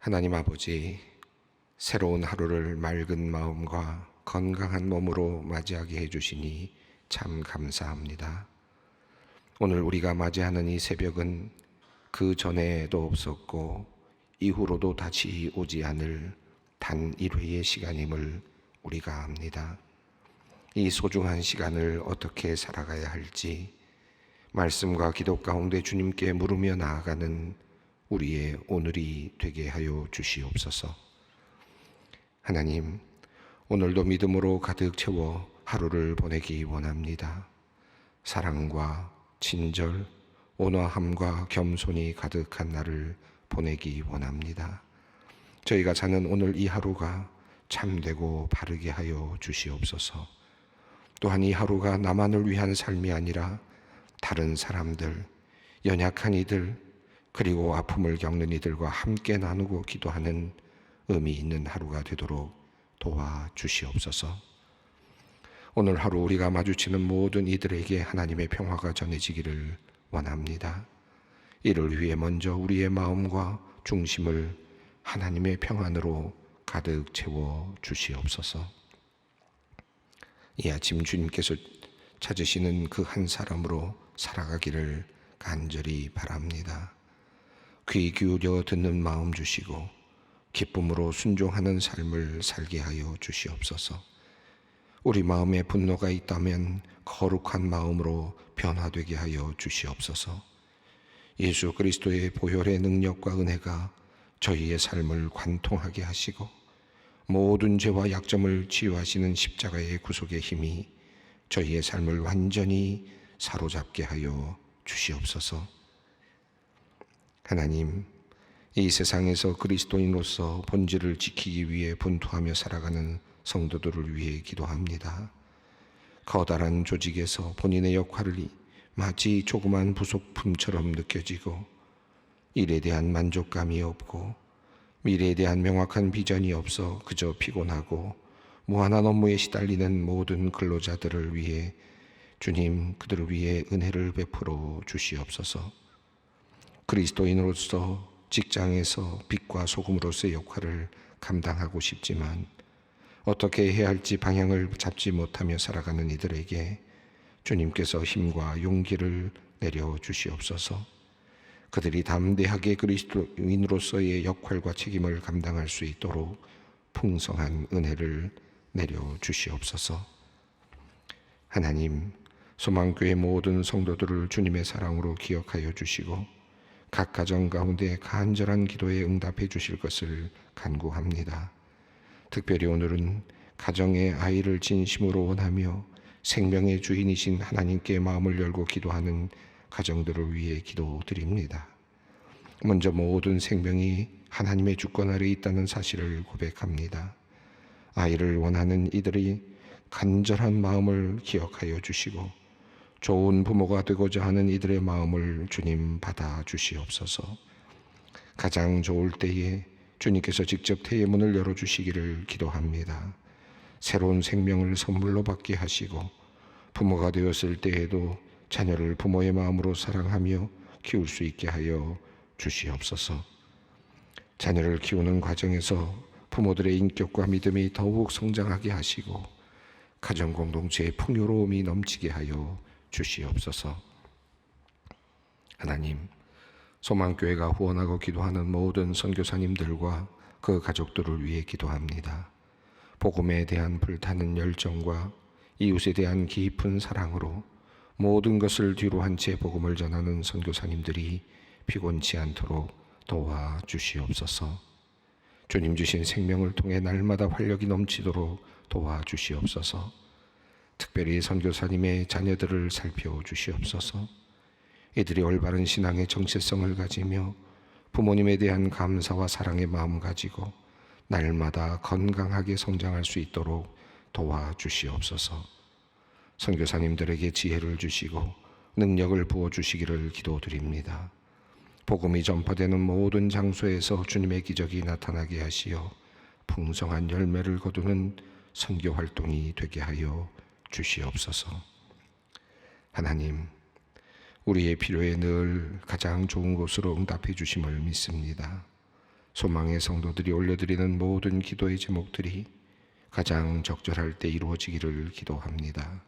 하나님 아버지, 새로운 하루를 맑은 마음과 건강한 몸으로 맞이하게 해주시니 참 감사합니다. 오늘 우리가 맞이하는 이 새벽은 그 전에도 없었고 이후로도 다시 오지 않을 단 1회의 시간임을 우리가 압니다. 이 소중한 시간을 어떻게 살아가야 할지 말씀과 기도 가운데 주님께 물으며 나아가는 우리의 오늘이 되게 하여 주시옵소서. 하나님, 오늘도 믿음으로 가득 채워 하루를 보내기 원합니다. 사랑과 친절, 온화함과 겸손이 가득한 날을 보내기 원합니다. 저희가 사는 오늘 이 하루가 참되고 바르게 하여 주시옵소서. 또한 이 하루가 나만을 위한 삶이 아니라 다른 사람들, 연약한 이들, 그리고 아픔을 겪는 이들과 함께 나누고 기도하는 의미 있는 하루가 되도록 도와주시옵소서. 오늘 하루 우리가 마주치는 모든 이들에게 하나님의 평화가 전해지기를 원합니다. 이를 위해 먼저 우리의 마음과 중심을 하나님의 평안으로 가득 채워 주시옵소서. 이 아침 주님께서 찾으시는 그 한 사람으로 살아가기를 간절히 바랍니다. 귀 기울여 듣는 마음 주시고 기쁨으로 순종하는 삶을 살게 하여 주시옵소서. 우리 마음에 분노가 있다면 거룩한 마음으로 변화되게 하여 주시옵소서. 예수 그리스도의 보혈의 능력과 은혜가 저희의 삶을 관통하게 하시고 모든 죄와 약점을 치유하시는 십자가의 구속의 힘이 저희의 삶을 완전히 사로잡게 하여 주시옵소서. 하나님, 이 세상에서 그리스도인으로서 본질을 지키기 위해 분투하며 살아가는 성도들을 위해 기도합니다. 커다란 조직에서 본인의 역할이 마치 조그만 부속품처럼 느껴지고 일에 대한 만족감이 없고 미래에 대한 명확한 비전이 없어 그저 피곤하고 무한한 업무에 시달리는 모든 근로자들을 위해 주님, 그들을 위해 은혜를 베풀어 주시옵소서. 그리스도인으로서 직장에서 빛과 소금으로서의 역할을 감당하고 싶지만 어떻게 해야 할지 방향을 잡지 못하며 살아가는 이들에게 주님께서 힘과 용기를 내려 주시옵소서. 그들이 담대하게 그리스도인으로서의 역할과 책임을 감당할 수 있도록 풍성한 은혜를 내려 주시옵소서. 하나님, 소망교회 모든 성도들을 주님의 사랑으로 기억하여 주시고 각 가정 가운데 간절한 기도에 응답해 주실 것을 간구합니다. 특별히 오늘은 가정의 아이를 진심으로 원하며 생명의 주인이신 하나님께 마음을 열고 기도하는 가정들을 위해 기도드립니다. 먼저 모든 생명이 하나님의 주권 아래 있다는 사실을 고백합니다. 아이를 원하는 이들이 간절한 마음을 기억하여 주시고 좋은 부모가 되고자 하는 이들의 마음을 주님 받아 주시옵소서. 가장 좋을 때에 주님께서 직접 태의 문을 열어주시기를 기도합니다. 새로운 생명을 선물로 받게 하시고 부모가 되었을 때에도 자녀를 부모의 마음으로 사랑하며 키울 수 있게 하여 주시옵소서. 자녀를 키우는 과정에서 부모들의 인격과 믿음이 더욱 성장하게 하시고 가정 공동체의 풍요로움이 넘치게 하여 주시옵소서. 하나님, 소망교회가 후원하고 기도하는 모든 선교사님들과 그 가족들을 위해 기도합니다. 복음에 대한 불타는 열정과 이웃에 대한 깊은 사랑으로 모든 것을 뒤로 한 채 복음을 전하는 선교사님들이 피곤치 않도록 도와주시옵소서. 주님 주신 생명을 통해 날마다 활력이 넘치도록 도와주시옵소서. 특별히 선교사님의 자녀들을 살펴주시옵소서. 이들이 올바른 신앙의 정체성을 가지며 부모님에 대한 감사와 사랑의 마음 가지고 날마다 건강하게 성장할 수 있도록 도와주시옵소서. 선교사님들에게 지혜를 주시고 능력을 부어주시기를 기도드립니다. 복음이 전파되는 모든 장소에서 주님의 기적이 나타나게 하시어 풍성한 열매를 거두는 선교 활동이 되게 하여 주시옵소서. 하나님, 우리의 필요에 늘 가장 좋은 곳으로 응답해 주심을 믿습니다. 소망의 성도들이 올려드리는 모든 기도의 제목들이 가장 적절할 때 이루어지기를 기도합니다.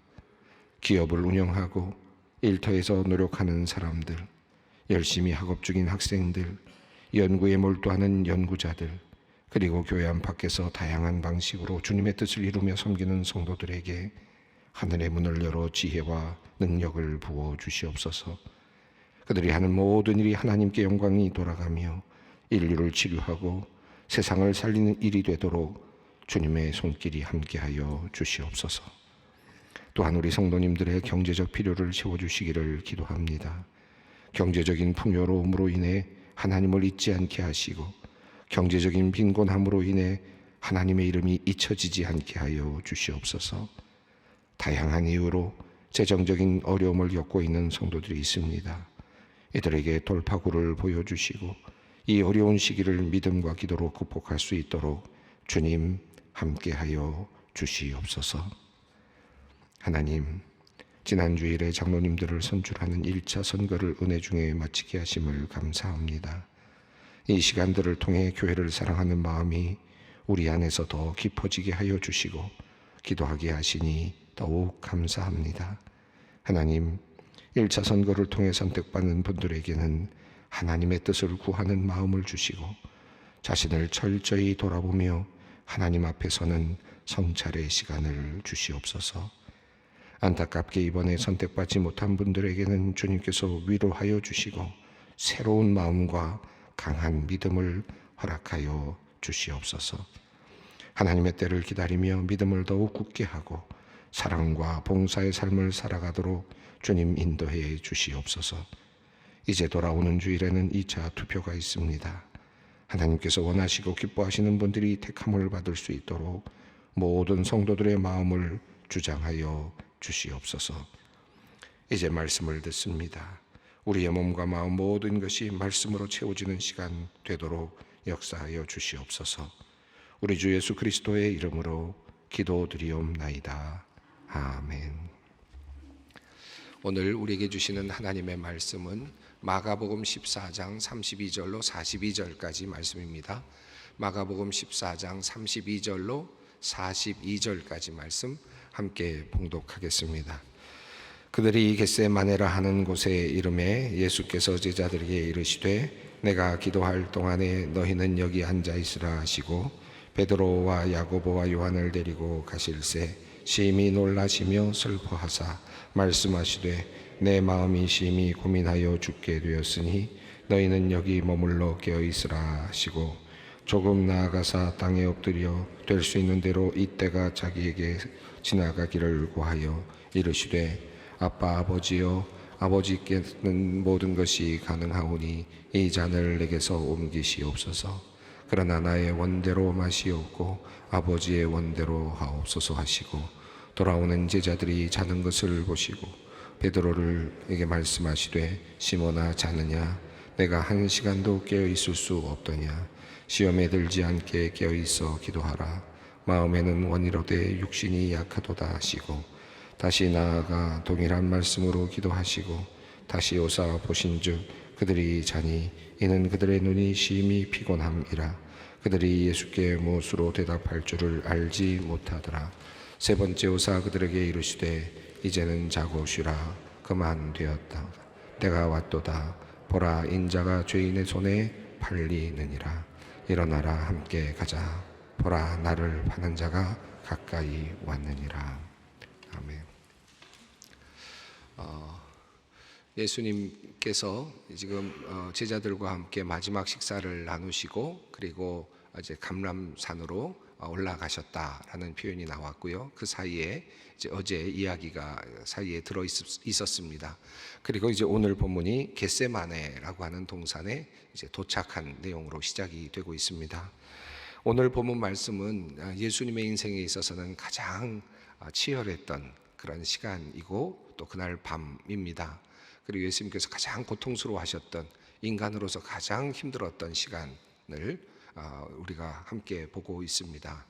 기업을 운영하고 일터에서 노력하는 사람들, 열심히 학업 중인 학생들, 연구에 몰두하는 연구자들, 그리고 교회 안팎에서 다양한 방식으로 주님의 뜻을 이루며 섬기는 성도들에게 하늘의 문을 열어 지혜와 능력을 부어 주시옵소서. 그들이 하는 모든 일이 하나님께 영광이 돌아가며 인류를 치료하고 세상을 살리는 일이 되도록 주님의 손길이 함께하여 주시옵소서. 또한 우리 성도님들의 경제적 필요를 채워주시기를 기도합니다. 경제적인 풍요로움으로 인해 하나님을 잊지 않게 하시고 경제적인 빈곤함으로 인해 하나님의 이름이 잊혀지지 않게 하여 주시옵소서. 다양한 이유로 재정적인 어려움을 겪고 있는 성도들이 있습니다. 이들에게 돌파구를 보여주시고 이 어려운 시기를 믿음과 기도로 극복할 수 있도록 주님 함께하여 주시옵소서. 하나님, 지난 주일에 장로님들을 선출하는 1차 선거를 은혜 중에 마치게 하심을 감사합니다. 이 시간들을 통해 교회를 사랑하는 마음이 우리 안에서 더 깊어지게 하여 주시고 기도하게 하시니 더욱 감사합니다. 하나님, 1차 선거를 통해 선택받는 분들에게는 하나님의 뜻을 구하는 마음을 주시고 자신을 철저히 돌아보며 하나님 앞에서는 성찰의 시간을 주시옵소서. 안타깝게 이번에 선택받지 못한 분들에게는 주님께서 위로하여 주시고 새로운 마음과 강한 믿음을 허락하여 주시옵소서. 하나님의 때를 기다리며 믿음을 더욱 굳게 하고 사랑과 봉사의 삶을 살아가도록 주님 인도해 주시옵소서. 이제 돌아오는 주일에는 2차 투표가 있습니다. 하나님께서 원하시고 기뻐하시는 분들이 택함을 받을 수 있도록 모든 성도들의 마음을 주장하여 주시옵소서. 이제 말씀을 듣습니다. 우리의 몸과 마음 모든 것이 말씀으로 채워지는 시간 되도록 역사하여 주시옵소서. 우리 주 예수 그리스도의 이름으로 기도드리옵나이다. 아멘. 오늘 우리에게 주시는 하나님의 말씀은 마가복음 14장 32절로 42절까지 말씀입니다. 마가복음 14장 32절로 42절까지 말씀 함께 봉독하겠습니다. 그들이 겟세마네라 하는 곳에 이름에 예수께서 제자들에게 이르시되 내가 기도할 동안에 너희는 여기 앉아 있으라 하시고 베드로와 야고보와 요한을 데리고 가실새 심히 놀라시며 슬퍼하사 말씀하시되 내 마음이 심히 고민하여 죽게 되었으니 너희는 여기 머물러 깨어 있으라 하시고 조금 나아가사 땅에 엎드려 될 수 있는 대로 이때가 자기에게 지나가기를 구하여 이르시되 아빠 아버지여 아버지께는 모든 것이 가능하오니 이 잔을 내게서 옮기시옵소서. 그러나 나의 원대로 마시옵고 아버지의 원대로 하옵소서 하시고 돌아오는 제자들이 자는 것을 보시고 베드로에게 말씀하시되 시몬아 자느냐 내가 한 시간도 깨어 있을 수 없더냐 시험에 들지 않게 깨어 있어 기도하라. 마음에는 원이로되 육신이 약하도다 하시고 다시 나아가 동일한 말씀으로 기도하시고 다시 오사 보신즉 그들이 자니 이는 그들의 눈이 심히 피곤함이라. 그들이 예수께 무엇으로 대답할 줄을 알지 못하더라. 세 번째 오사 그들에게 이르시되 이제는 자고 쉬라. 그만되었다. 때가 왔도다. 보라 인자가 죄인의 손에 팔리느니라. 일어나라 함께 가자. 보라 나를 파는 자가 가까이 왔느니라. 아멘. 예수님께서 지금 제자들과 함께 마지막 식사를 나누시고 그리고 이제 감람산으로 올라가셨다라는 표현이 나왔고요. 그 사이에 이제 어제 이야기가 사이에 들어 있었습니다. 그리고 이제 오늘 본문이 겟세마네라고 하는 동산에 이제 도착한 내용으로 시작이 되고 있습니다. 오늘 본문 말씀은 예수님의 인생에 있어서는 가장 치열했던 그런 시간이고 또 그날 밤입니다. 그리고 예수님께서 가장 고통스러워하셨던 인간으로서 가장 힘들었던 시간을 우리가 함께 보고 있습니다.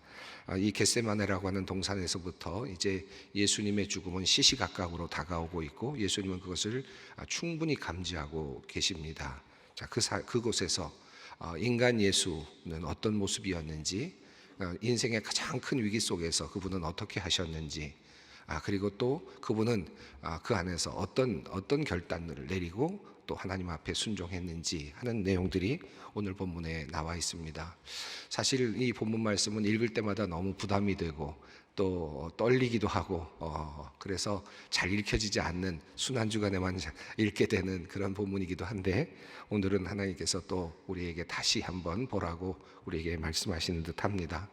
이 겟세마네라고 하는 동산에서부터 이제 예수님의 죽음은 시시각각으로 다가오고 있고 예수님은 그것을 충분히 감지하고 계십니다. 자, 그곳에서 인간 예수는 어떤 모습이었는지, 인생의 가장 큰 위기 속에서 그분은 어떻게 하셨는지, 그리고 또 그분은 그 안에서 어떤 결단을 내리고 또 하나님 앞에 순종했는지 하는 내용들이 오늘 본문에 나와 있습니다. 사실 이 본문 말씀은 읽을 때마다 너무 부담이 되고 또 떨리기도 하고 그래서 잘 읽혀지지 않는 순환주간에만 읽게 되는 그런 본문이기도 한데, 오늘은 하나님께서 또 우리에게 다시 한번 보라고 우리에게 말씀하시는 듯합니다.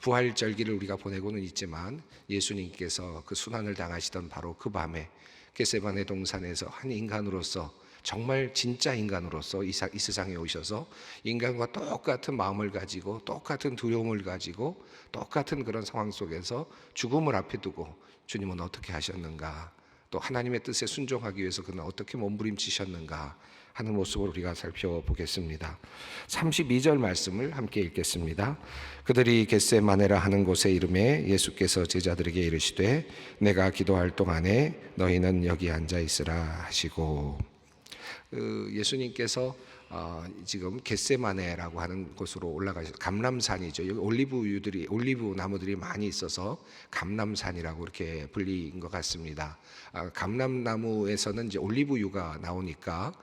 부활절기를 우리가 보내고는 있지만 예수님께서 그 순환을 당하시던 바로 그 밤에 겟세마네 동산에서 한 인간으로서, 정말 진짜 인간으로서 이 세상에 오셔서 인간과 똑같은 마음을 가지고 똑같은 두려움을 가지고 똑같은 그런 상황 속에서 죽음을 앞에 두고 주님은 어떻게 하셨는가, 또 하나님의 뜻에 순종하기 위해서 그는 어떻게 몸부림치셨는가 하는 모습을 우리가 살펴보겠습니다. 32절 말씀을 함께 읽겠습니다. 그들이 겟세마네라 하는 곳에 이르매 예수께서 제자들에게 이르시되 내가 기도할 동안에 너희는 여기 앉아 있으라 하시고, 예수님께서 지금 겟세마네라고 하는 곳으로 올라가셔서, 감람산이죠. 여기 올리브 나무들이 많이 있어서 감람산이라고 이렇게 불린 것 같습니다. 감람나무에서는 이제 올리브유가 나오니까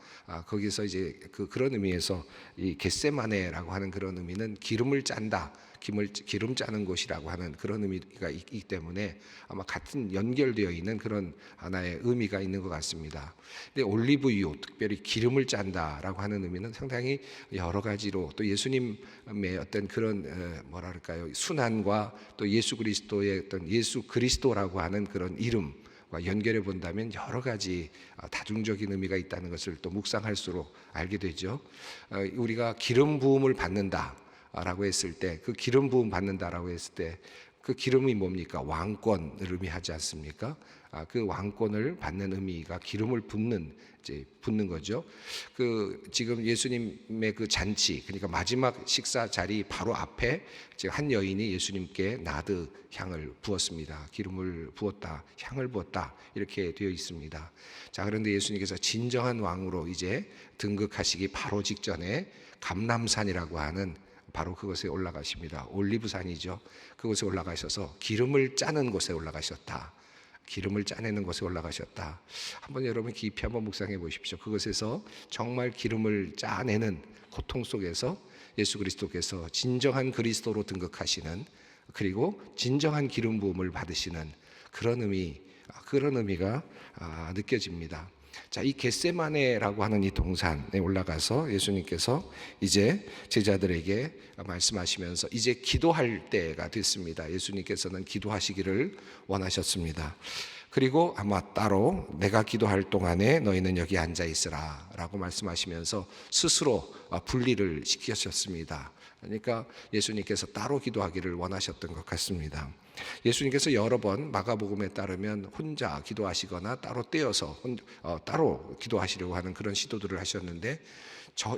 거기서 이제 그런 의미에서 이 겟세마네라고 하는 그런 의미는 기름을 짠다, 기름 짜는 곳이라고 하는 그런 의미가 있기 때문에 아마 같은 연결되어 있는 그런 하나의 의미가 있는 것 같습니다. 근데 올리브유, 특별히 기름을 짠다라고 하는 의미는 상당히 여러 가지로, 또 예수님의 어떤 그런 뭐랄까요, 순환과 또 예수 그리스도의 어떤 예수 그리스도라고 하는 그런 이름 연결해 본다면 여러 가지 다중적인 의미가 있다는 것을 또 묵상할수록 알게 되죠. 우리가 기름 부음을 받는다라고 했을 때, 그 기름 부음 받는다라고 했을 때 그 기름이 뭡니까? 왕권을 의미하지 않습니까? 그 왕권을 받는 의미가 기름을 붓는 거죠. 지금 예수님의 그 잔치, 그러니까 마지막 식사 자리 바로 앞에 지금 한 여인이 예수님께 나드 향을 부었습니다. 기름을 부었다, 향을 부었다, 이렇게 되어 있습니다. 자, 그런데 예수님께서 진정한 왕으로 이제 등극하시기 바로 직전에 감람산이라고 하는 바로 그곳에 올라가십니다. 올리브산이죠. 그곳에 올라가셔서 기름을 짜는 곳에 올라가셨다. 기름을 짜내는 곳에 올라가셨다. 한번 여러분 깊이 한번 묵상해 보십시오. 그곳에서 정말 기름을 짜내는 고통 속에서 예수 그리스도께서 진정한 그리스도로 등극하시는, 그리고 진정한 기름 부음을 받으시는 그런 의미가 느껴집니다. 자, 이 겟세마네라고 하는 이 동산에 올라가서 예수님께서 이제 제자들에게 말씀하시면서 이제 기도할 때가 됐습니다. 예수님께서는 기도하시기를 원하셨습니다. 그리고 아마 따로 내가 기도할 동안에 너희는 여기 앉아 있으라 라고 말씀하시면서 스스로 분리를 시키셨습니다. 그러니까 예수님께서 따로 기도하기를 원하셨던 것 같습니다. 예수님께서 여러 번 마가복음에 따르면 혼자 기도하시거나 따로 떼어서 따로 기도하시려고 하는 그런 시도들을 하셨는데,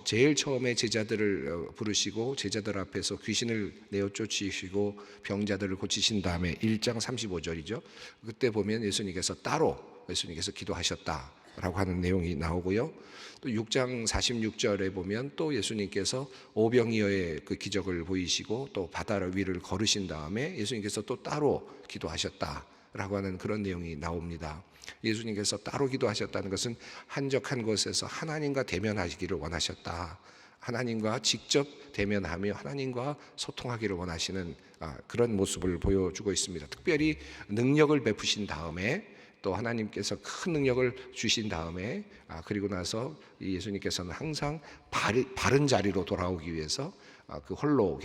제일 처음에 제자들을 부르시고 제자들 앞에서 귀신을 내어 쫓으시고 병자들을 고치신 다음에 1장 35절이죠. 그때 보면 예수님께서 기도하셨다라고 하는 내용이 나오고요. 또 6장 46절에 보면 또 예수님께서 오병이어의 그 기적을 보이시고 또 바다 위를 걸으신 다음에 예수님께서 또 따로 기도하셨다라고 하는 그런 내용이 나옵니다. 예수님께서 따로 기도하셨다는 것은 한적한 곳에서 하나님과 대면하시기를 원하셨다. 하나님과 직접 대면하며 하나님과 소통하기를 원하시는 그런 모습을 보여주고 있습니다. 특별히 능력을 베푸신 다음에, 또 하나님께서 큰 능력을 주신 다음에, 그리고 나서 예수님께서는 항상 바른 자리로 돌아오기 위해서 그 홀로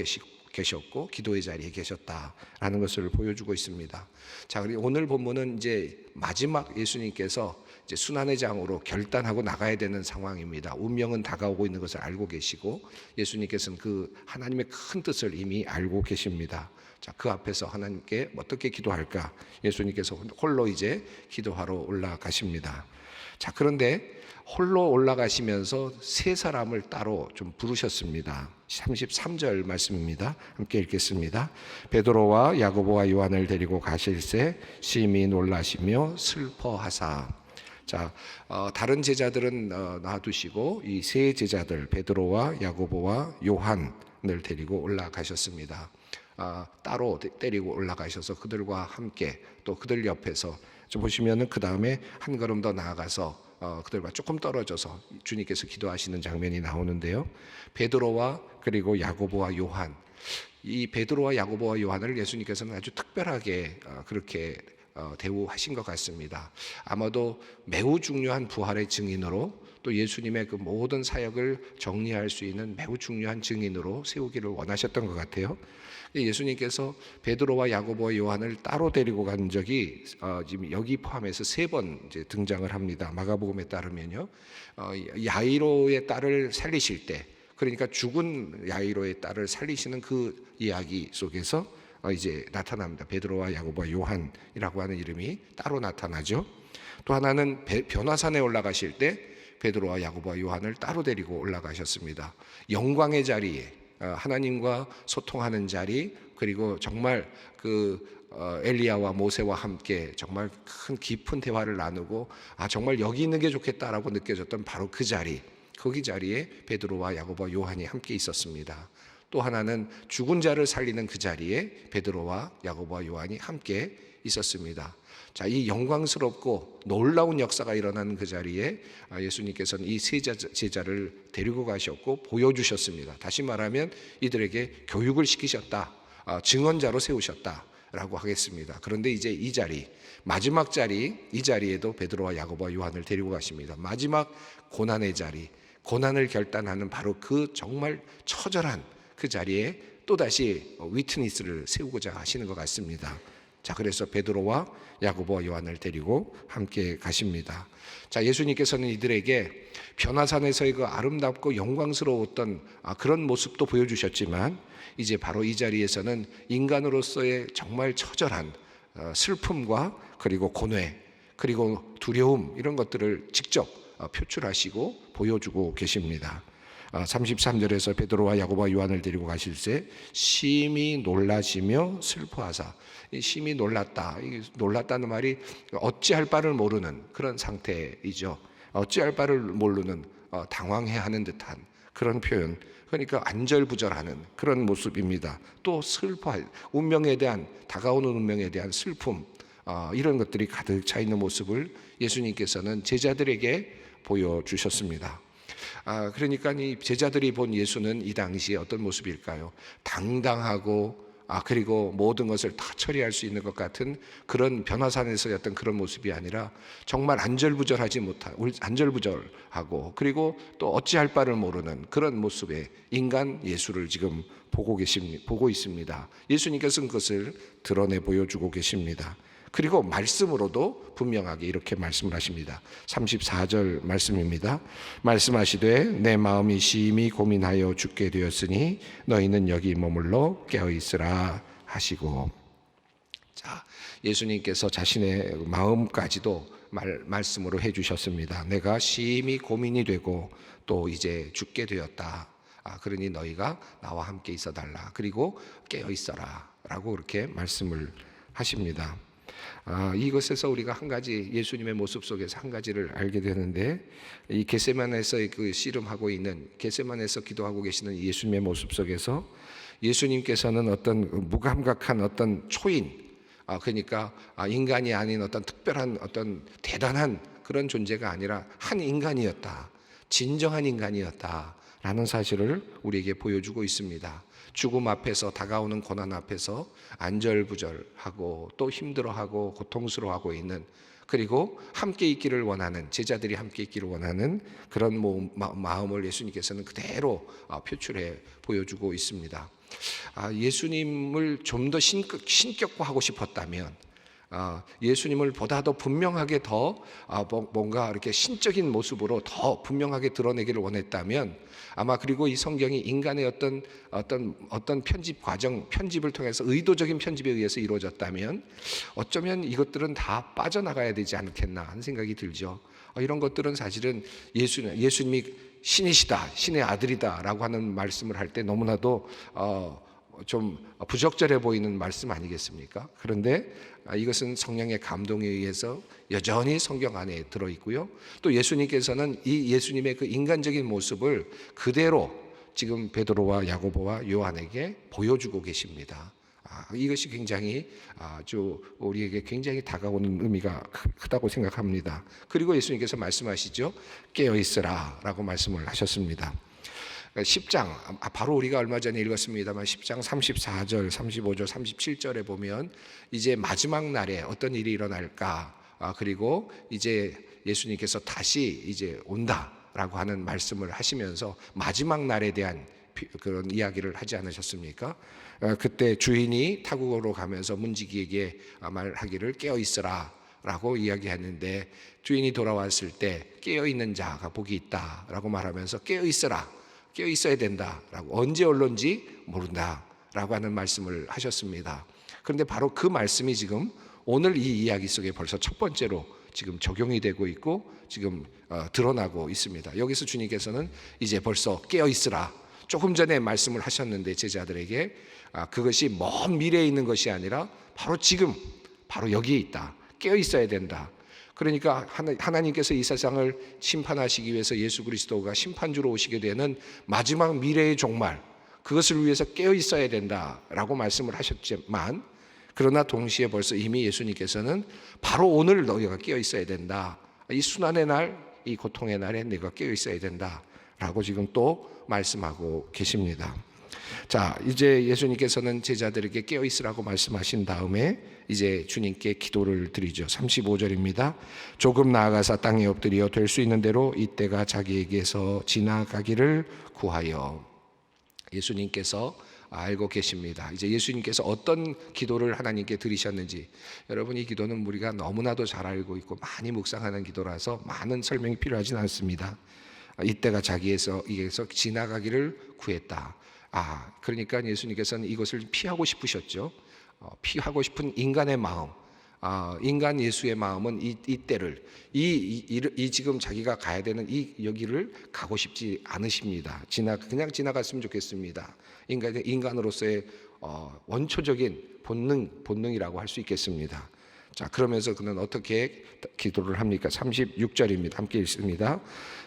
계셨고 기도의 자리에 계셨다라는 것을 보여주고 있습니다. 자, 그리고 오늘 본문은 이제 마지막 예수님께서 이제 순환의 장으로 결단하고 나가야 되는 상황입니다. 운명은 다가오고 있는 것을 알고 계시고 예수님께서는 그 하나님의 큰 뜻을 이미 알고 계십니다. 자, 그 앞에서 하나님께 어떻게 기도할까? 예수님께서 홀로 이제 기도하러 올라가십니다. 자, 그런데 홀로 올라가시면서 세 사람을 따로 좀 부르셨습니다. 33절 말씀입니다. 함께 읽겠습니다. 베드로와 야고보와 요한을 데리고 가실새 심히 놀라시며 슬퍼하사. 자, 다른 제자들은 놔두시고 이 세 제자들 베드로와 야고보와 요한을 데리고 올라가셨습니다. 따로 데리고 올라가셔서 그들과 함께 또 그들 옆에서 좀 보시면은 그 다음에 한 걸음 더 나아가서 그들과 조금 떨어져서 주님께서 기도하시는 장면이 나오는데요. 베드로와 그리고 야고보와 요한, 이 베드로와 야고보와 요한을 예수님께서는 아주 특별하게 그렇게 대우하신 것 같습니다. 아마도 매우 중요한 부활의 증인으로 또 예수님의 그 모든 사역을 정리할 수 있는 매우 중요한 증인으로 세우기를 원하셨던 것 같아요. 예수님께서 베드로와 야고보와 요한을 따로 데리고 간 적이 지금 여기 포함해서 3번 이제 등장을 합니다. 마가복음에 따르면요, 야이로의 딸을 살리실 때, 그러니까 죽은 야이로의 딸을 살리시는 그 이야기 속에서 이제 나타납니다. 베드로와 야고보와 요한이라고 하는 이름이 따로 나타나죠. 또 하나는 변화산에 올라가실 때 베드로와 야고보와 요한을 따로 데리고 올라가셨습니다. 영광의 자리에, 하나님과 소통하는 자리, 그리고 정말 엘리야와 모세와 함께 정말 큰 깊은 대화를 나누고 정말 여기 있는 게 좋겠다라고 느껴졌던 바로 그 자리, 거기 자리에 베드로와 야고보와 요한이 함께 있었습니다. 또 하나는 죽은 자를 살리는 그 자리에 베드로와 야고보와 요한이 함께 있었습니다. 자, 이 영광스럽고 놀라운 역사가 일어나는 그 자리에 예수님께서는 이 세 제자를 데리고 가셨고 보여주셨습니다. 다시 말하면 이들에게 교육을 시키셨다, 증언자로 세우셨다라고 하겠습니다. 그런데 이제 이 자리, 마지막 자리, 이 자리에도 베드로와 야고보와 요한을 데리고 가십니다. 마지막 고난의 자리, 고난을 결단하는 바로 그 정말 처절한 그 자리에 또다시 위트니스를 세우고자 하시는 것 같습니다. 자, 그래서 베드로와 야고보와 요한을 데리고 함께 가십니다. 자, 예수님께서는 이들에게 변화산에서의 그 아름답고 영광스러웠던 그런 모습도 보여주셨지만 이제 바로 이 자리에서는 인간으로서의 정말 처절한 슬픔과 그리고 고뇌 그리고 두려움, 이런 것들을 직접 표출하시고 보여주고 계십니다. 33절에서 베드로와 야고보와 요한을 데리고 가실 때 심히 놀라시며 슬퍼하사, 심히 놀랐다, 놀랐다는 말이 어찌할 바를 모르는 그런 상태이죠. 어찌할 바를 모르는 당황해하는 듯한 그런 표현, 그러니까 안절부절하는 그런 모습입니다. 또 슬퍼, 운명에 대한, 다가오는 운명에 대한 슬픔, 이런 것들이 가득 차 있는 모습을 예수님께서는 제자들에게 보여주셨습니다. 그러니까 이 제자들이 본 예수는 이 당시에 어떤 모습일까요? 당당하고 그리고 모든 것을 다 처리할 수 있는 것 같은 그런 변화산에서였던 그런 모습이 아니라 정말 안절부절하고 그리고 또 어찌할 바를 모르는 그런 모습의 인간 예수를 지금 보고 있습니다. 예수님께서는 그것을 드러내 보여주고 계십니다. 그리고 말씀으로도 분명하게 이렇게 말씀을 하십니다. 34절 말씀입니다. 말씀하시되 내 마음이 심히 고민하여 죽게 되었으니 너희는 여기 머물러 깨어있으라 하시고. 자, 예수님께서 자신의 마음까지도 말씀으로 해주셨습니다. 내가 심히 고민이 되고 또 이제 죽게 되었다. 그러니 너희가 나와 함께 있어 달라. 그리고 깨어있어라 라고 그렇게 말씀을 하십니다. 이것에서 우리가 한 가지, 예수님의 모습 속에서 한 가지를 알게 되는데, 이 겟세마네에서 그 씨름하고 있는, 겟세마네에서 기도하고 계시는 예수님의 모습 속에서 예수님께서는 어떤 무감각한 어떤 초인, 그러니까 인간이 아닌 어떤 특별한 어떤 대단한 그런 존재가 아니라 한 인간이었다, 진정한 인간이었다라는 사실을 우리에게 보여주고 있습니다. 죽음 앞에서, 다가오는 고난 앞에서 안절부절하고 또 힘들어하고 고통스러워하고 있는, 그리고 함께 있기를 원하는, 제자들이 함께 있기를 원하는 그런 마음을 예수님께서는 그대로 표출해 보여주고 있습니다. 예수님을 좀 더 신격화하고 싶었다면, 예수님을 보다 더 분명하게 더 뭔가 이렇게 신적인 모습으로 더 분명하게 드러내기를 원했다면, 아마 그리고 이 성경이 인간의 어떤 편집 과정, 편집을 통해서 의도적인 편집에 의해서 이루어졌다면 어쩌면 이것들은 다 빠져나가야 되지 않겠나 하는 생각이 들죠. 이런 것들은 사실은 예수님이 신이시다, 신의 아들이다라고 하는 말씀을 할 때 너무나도 좀 부적절해 보이는 말씀 아니겠습니까? 그런데 이것은 성령의 감동에 의해서 여전히 성경 안에 들어있고요. 또 예수님께서는 이 예수님의 그 인간적인 모습을 그대로 지금 베드로와 야고보와 요한에게 보여주고 계십니다. 이것이 굉장히 아주 우리에게 굉장히 다가오는 의미가 크다고 생각합니다. 그리고 예수님께서 말씀하시죠. 깨어 있으라 라고 말씀을 하셨습니다. 10장, 바로 우리가 얼마 전에 읽었습니다만 10장 34절, 35절, 37절에 보면 이제 마지막 날에 어떤 일이 일어날까, 그리고 이제 예수님께서 다시 이제 온다라고 하는 말씀을 하시면서 마지막 날에 대한 그런 이야기를 하지 않으셨습니까? 그때 주인이 타국으로 가면서 문지기에게 말하기를 깨어 있으라 라고 이야기했는데, 주인이 돌아왔을 때 깨어 있는 자가 복이 있다 라고 말하면서 깨어 있으라, 깨어 있어야 된다 라고, 언제 올런지 모른다 라고 하는 말씀을 하셨습니다. 그런데 바로 그 말씀이 지금 오늘 이 이야기 속에 벌써 첫 번째로 지금 적용이 되고 있고 지금 드러나고 있습니다. 여기서 주님께서는 이제 벌써 깨어 있으라, 조금 전에 말씀을 하셨는데 제자들에게 그것이 먼 미래에 있는 것이 아니라 바로 지금, 바로 여기에 있다, 깨어 있어야 된다. 그러니까 하나님께서 이 세상을 심판하시기 위해서 예수 그리스도가 심판주로 오시게 되는 마지막 미래의 종말, 그것을 위해서 깨어 있어야 된다라고 말씀을 하셨지만, 그러나 동시에 벌써 이미 예수님께서는 바로 오늘 너희가 깨어 있어야 된다, 이 순환의 날, 이 고통의 날에 내가 깨어 있어야 된다라고 지금 또 말씀하고 계십니다. 자, 이제 예수님께서는 제자들에게 깨어 있으라고 말씀하신 다음에 이제 주님께 기도를 드리죠. 35절입니다. 조금 나아가서 땅에 엎드려 될 수 있는 대로 이때가 자기에게서 지나가기를 구하여. 예수님께서 알고 계십니다. 이제 예수님께서 어떤 기도를 하나님께 드리셨는지, 여러분 이 기도는 우리가 너무나도 잘 알고 있고 많이 묵상하는 기도라서 많은 설명이 필요하진 않습니다. 이때가 자기에게서 지나가기를 구했다. 그러니까 예수님께서는 이것을 피하고 싶으셨죠. 피하고 싶은 인간의 마음, 인간 예수의 마음은 이 때를, 이 지금 자기가 가야 되는 이 여기를 가고 싶지 않으십니다. 그냥 지나갔으면 좋겠습니다. 인간으로서의 원초적인 본능이라고 할 수 있겠습니다. 자, 그러면서 그는 어떻게 기도를 합니까? 36절입니다. 함께 읽습니다.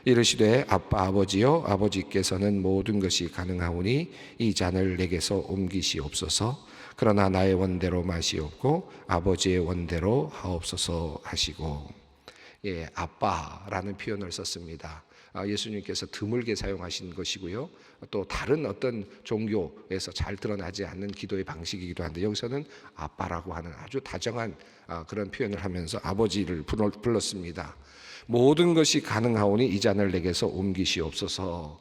이르시되 아빠 아버지여, 아버지께서는 모든 것이 가능하오니 이 잔을 내게서 옮기시옵소서. 그러나 나의 원대로 마시옵고 아버지의 원대로 하옵소서 하시고. 아빠라는 표현을 썼습니다. 예수님께서 드물게 사용하신 것이고요. 또 다른 어떤 종교에서 잘 드러나지 않는 기도의 방식이기도 한데, 여기서는 아빠라고 하는 아주 다정한 그런 표현을 하면서 아버지를 불렀습니다. 모든 것이 가능하오니 이 잔을 내게서 옮기시옵소서라고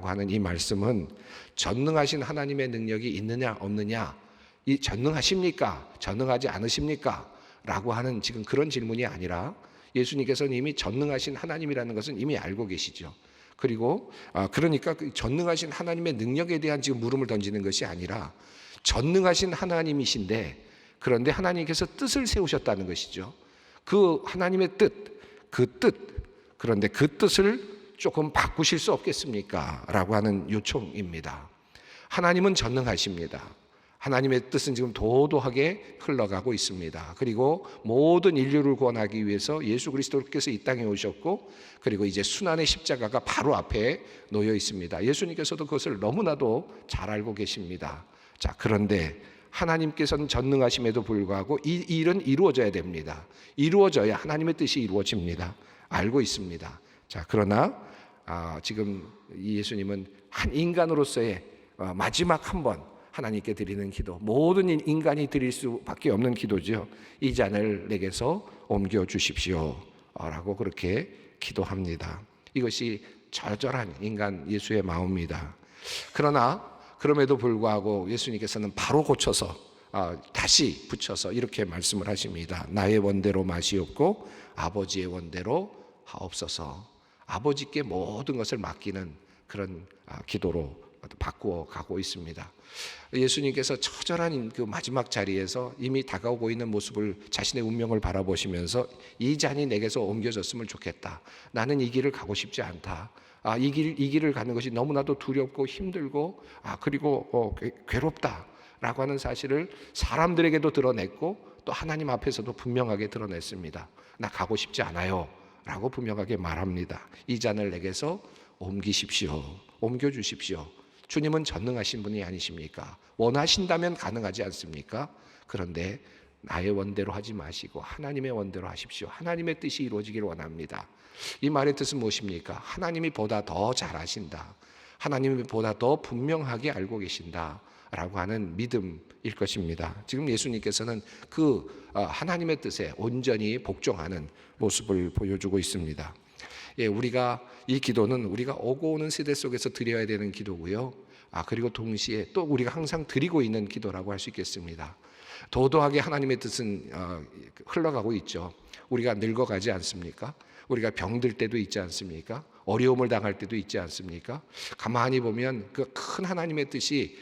하는 이 말씀은 전능하신 하나님의 능력이 있느냐 없느냐, 이 전능하십니까? 전능하지 않으십니까? 라고 하는 지금 그런 질문이 아니라, 예수님께서는 이미 전능하신 하나님이라는 것은 이미 알고 계시죠. 그리고 그러니까 그 전능하신 하나님의 능력에 대한 지금 물음을 던지는 것이 아니라, 전능하신 하나님이신데 그런데 하나님께서 뜻을 세우셨다는 것이죠. 그 하나님의 뜻, 그런데 그 뜻을 조금 바꾸실 수 없겠습니까? 라고 하는 요청입니다. 하나님은 전능하십니다. 하나님의 뜻은 지금 도도하게 흘러가고 있습니다. 그리고 모든 인류를 구원하기 위해서 예수 그리스도께서 이 땅에 오셨고, 그리고 이제 순환의 십자가가 바로 앞에 놓여 있습니다. 예수님께서도 그것을 너무나도 잘 알고 계십니다. 자, 그런데 하나님께서는 전능하심에도 불구하고 이 일은 이루어져야 됩니다. 이루어져야 하나님의 뜻이 이루어집니다. 알고 있습니다. 자, 그러나 지금 이 예수님은 한 인간으로서의 마지막 한 번 하나님께 드리는 기도, 모든 인간이 드릴 수밖에 없는 기도죠. 이 잔을 내게서 옮겨 주십시오 라고 그렇게 기도합니다. 이것이 절절한 인간 예수의 마음입니다. 그러나 그럼에도 불구하고 예수님께서는 바로 고쳐서 다시 붙여서 이렇게 말씀을 하십니다. 나의 원대로 마시옵고 아버지의 원대로 하옵소서. 아버지께 모든 것을 맡기는 그런 기도로 바꾸어 가고 있습니다. 예수님께서 처절한 그 마지막 자리에서 이미 다가오고 있는 모습을, 자신의 운명을 바라보시면서 이 잔이 내게서 옮겨졌으면 좋겠다. 나는 이 길을 가고 싶지 않다. 이 길을 가는 것이 너무나도 두렵고 힘들고 그리고 괴롭다라고 하는 사실을 사람들에게도 드러냈고 또 하나님 앞에서도 분명하게 드러냈습니다. 나 가고 싶지 않아요 라고 분명하게 말합니다. 이 잔을 내게서 옮기십시오. 옮겨주십시오. 주님은 전능하신 분이 아니십니까? 원하신다면 가능하지 않습니까? 그런데 나의 원대로 하지 마시고 하나님의 원대로 하십시오. 하나님의 뜻이 이루어지기를 원합니다. 이 말의 뜻은 무엇입니까? 하나님이 보다 더 잘하신다. 하나님이 보다 더 분명하게 알고 계신다 라고 하는 믿음일 것입니다. 지금 예수님께서는 그 하나님의 뜻에 온전히 복종하는 모습을 보여주고 있습니다. 우리가 이 기도는 우리가 오고 오는 세대 속에서 드려야 되는 기도고요. 그리고 동시에 또 우리가 항상 드리고 있는 기도라고 할 수 있겠습니다. 도도하게 하나님의 뜻은 흘러가고 있죠. 우리가 늙어가지 않습니까? 우리가 병들 때도 있지 않습니까? 어려움을 당할 때도 있지 않습니까? 가만히 보면 그 큰 하나님의 뜻이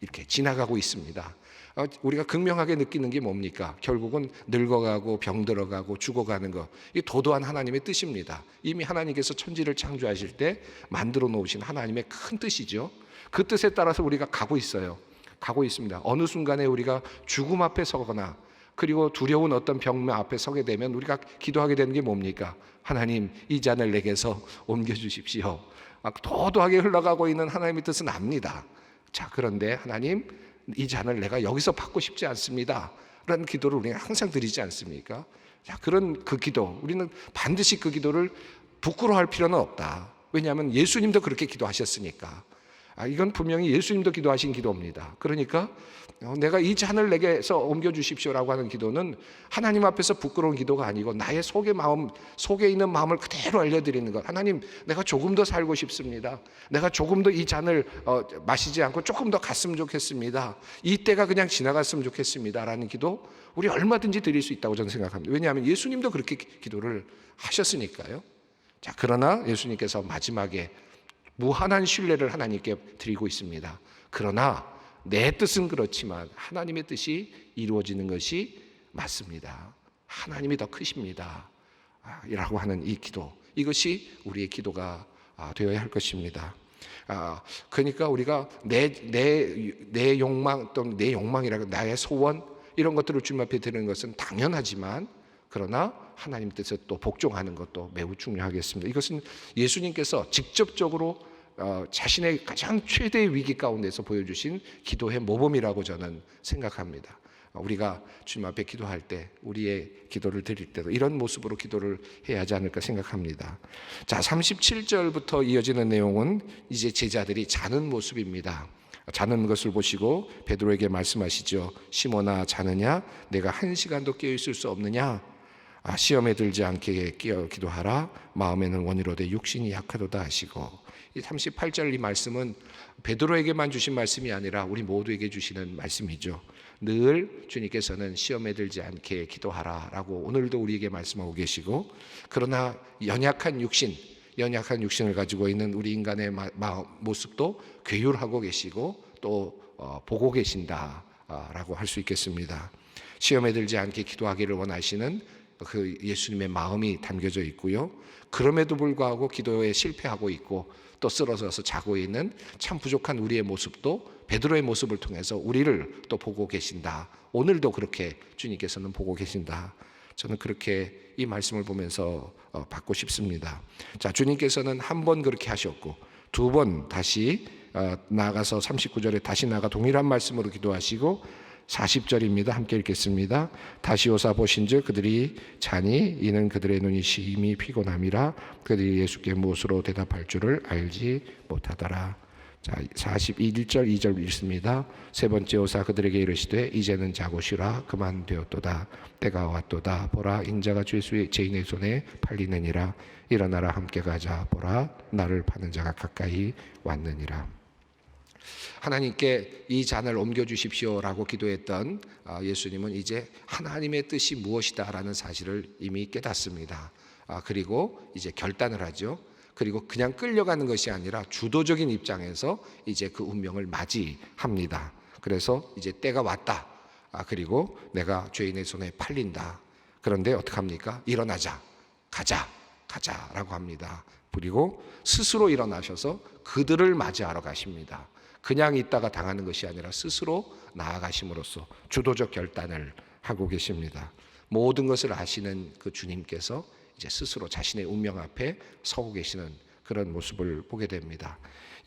이렇게 지나가고 있습니다. 우리가 극명하게 느끼는 게 뭡니까? 결국은 늙어가고 병들어가고 죽어가는 것. 이게 도도한 하나님의 뜻입니다. 이미 하나님께서 천지를 창조하실 때 만들어 놓으신 하나님의 큰 뜻이죠. 그 뜻에 따라서 우리가 가고 있어요. 가고 있습니다. 어느 순간에 우리가 죽음 앞에 서거나 그리고 두려운 어떤 병마 앞에 서게 되면 우리가 기도하게 되는 게 뭡니까? 하나님, 이 잔을 내게서 옮겨주십시오. 도도하게 흘러가고 있는 하나님의 뜻은 압니다. 자, 그런데 하나님, 이 잔을 내가 여기서 받고 싶지 않습니다 라는 기도를 우리가 항상 드리지 않습니까? 자, 그런 그 기도, 우리는 반드시 그 기도를 부끄러워할 필요는 없다. 왜냐하면 예수님도 그렇게 기도하셨으니까. 이건 분명히 예수님도 기도하신 기도입니다. 그러니까 내가 이 잔을 내게서 옮겨주십시오라고 하는 기도는 하나님 앞에서 부끄러운 기도가 아니고 나의 속에 있는 마음을 그대로 알려드리는 것. 하나님, 내가 조금 더 살고 싶습니다. 내가 조금 더 이 잔을 마시지 않고 조금 더 갔으면 좋겠습니다. 이 때가 그냥 지나갔으면 좋겠습니다 라는 기도 우리 얼마든지 드릴 수 있다고 저는 생각합니다. 왜냐하면 예수님도 그렇게 기도를 하셨으니까요. 자, 그러나 예수님께서 마지막에 무한한 신뢰를 하나님께 드리고 있습니다. 그러나 내 뜻은 그렇지만 하나님의 뜻이 이루어지는 것이 맞습니다. 하나님이 더 크십니다 라고 하는 이 기도, 이것이 우리의 기도가 되어야 할 것입니다. 그러니까 우리가 내 욕망, 또 내 욕망이라고 나의 소원 이런 것들을 주님 앞에 드리는 것은 당연하지만 그러나 하나님 뜻에 또 복종하는 것도 매우 중요하겠습니다. 이것은 예수님께서 직접적으로 자신의 가장 최대의 위기 가운데서 보여주신 기도의 모범이라고 저는 생각합니다. 우리가 주님 앞에 기도할 때, 우리의 기도를 드릴 때도 이런 모습으로 기도를 해야 하지 않을까 생각합니다. 자, 37절부터 이어지는 내용은 이제 제자들이 자는 모습입니다. 자는 것을 보시고 베드로에게 말씀하시죠. 시몬아, 자느냐? 내가 한 시간도 깨어 있을 수 없느냐? 시험에 들지 않게 깨어 기도하라. 마음에는 원이로되 육신이 약하도다 하시고. 이 38절 이 말씀은 베드로에게만 주신 말씀이 아니라 우리 모두에게 주시는 말씀이죠. 늘 주님께서는 시험에 들지 않게 기도하라 라고 오늘도 우리에게 말씀하고 계시고, 그러나 연약한 육신을 가지고 있는 우리 인간의 모습도 괴율하고 계시고 또 보고 계신다 라고 할 수 있겠습니다. 시험에 들지 않게 기도하기를 원하시는 그 예수님의 마음이 담겨져 있고요. 그럼에도 불구하고 기도에 실패하고 있고 또 쓰러져서 자고 있는 참 부족한 우리의 모습도 베드로의 모습을 통해서 우리를 또 보고 계신다. 오늘도 그렇게 주님께서는 보고 계신다. 저는 그렇게 이 말씀을 보면서 받고 싶습니다. 자, 주님께서는 한 번 그렇게 하셨고 두 번 다시 나아가서 39절에 다시 나아가 동일한 말씀으로 기도하시고 40절입니다. 함께 읽겠습니다. 다시 오사 보신즉 그들이 자니 이는 그들의 눈이 심히 피곤함이라 그들이 예수께 무엇으로 대답할 줄을 알지 못하더라. 자, 41절 2절 읽습니다. 세 번째 오사 그들에게 이르시되 이제는 자고 쉬라. 그만 되었도다. 때가 왔도다. 보라, 인자가 죄인의 손에 팔리느니라. 일어나라, 함께 가자. 보라, 나를 파는 자가 가까이 왔느니라. 하나님께 이 잔을 옮겨주십시오라고 기도했던 예수님은 이제 하나님의 뜻이 무엇이다라는 사실을 이미 깨닫습니다. 그리고 이제 결단을 하죠. 그리고 그냥 끌려가는 것이 아니라 주도적인 입장에서 이제 그 운명을 맞이합니다. 그래서 이제 때가 왔다. 그리고 내가 죄인의 손에 팔린다. 그런데 어떡합니까? 일어나자, 가자라고 합니다. 그리고 스스로 일어나셔서 그들을 맞이하러 가십니다. 그냥 있다가 당하는 것이 아니라 스스로 나아가심으로써 주도적 결단을 하고 계십니다. 모든 것을 아시는 그 주님께서 이제 스스로 자신의 운명 앞에 서고 계시는 그런 모습을 보게 됩니다.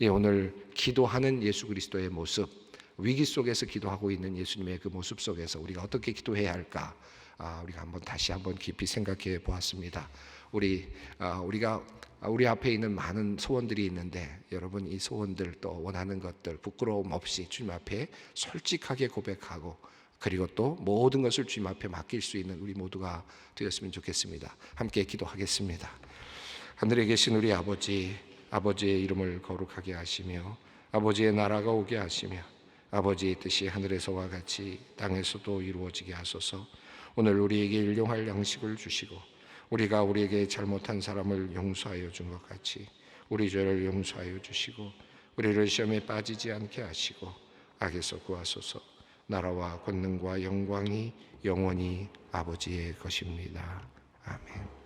오늘 기도하는 예수 그리스도의 모습, 위기 속에서 기도하고 있는 예수님의 그 모습 속에서 우리가 어떻게 기도해야 할까? 우리가 다시 한번 깊이 생각해 보았습니다. 우리가 우리 앞에 있는 많은 소원들이 있는데 여러분 이 소원들 또 원하는 것들 부끄러움 없이 주님 앞에 솔직하게 고백하고 그리고 또 모든 것을 주님 앞에 맡길 수 있는 우리 모두가 되었으면 좋겠습니다. 함께 기도하겠습니다. 하늘에 계신 우리 아버지, 아버지의 이름을 거룩하게 하시며 아버지의 나라가 오게 하시며 아버지의 뜻이 하늘에서와 같이 땅에서도 이루어지게 하소서. 오늘 우리에게 일용할 양식을 주시고 우리가 우리에게 잘못한 사람을 용서하여 준 것 같이 우리 죄를 용서하여 주시고 우리를 시험에 빠지지 않게 하시고 악에서 구하소서. 나라와 권능과 영광이 영원히 아버지의 것입니다. 아멘.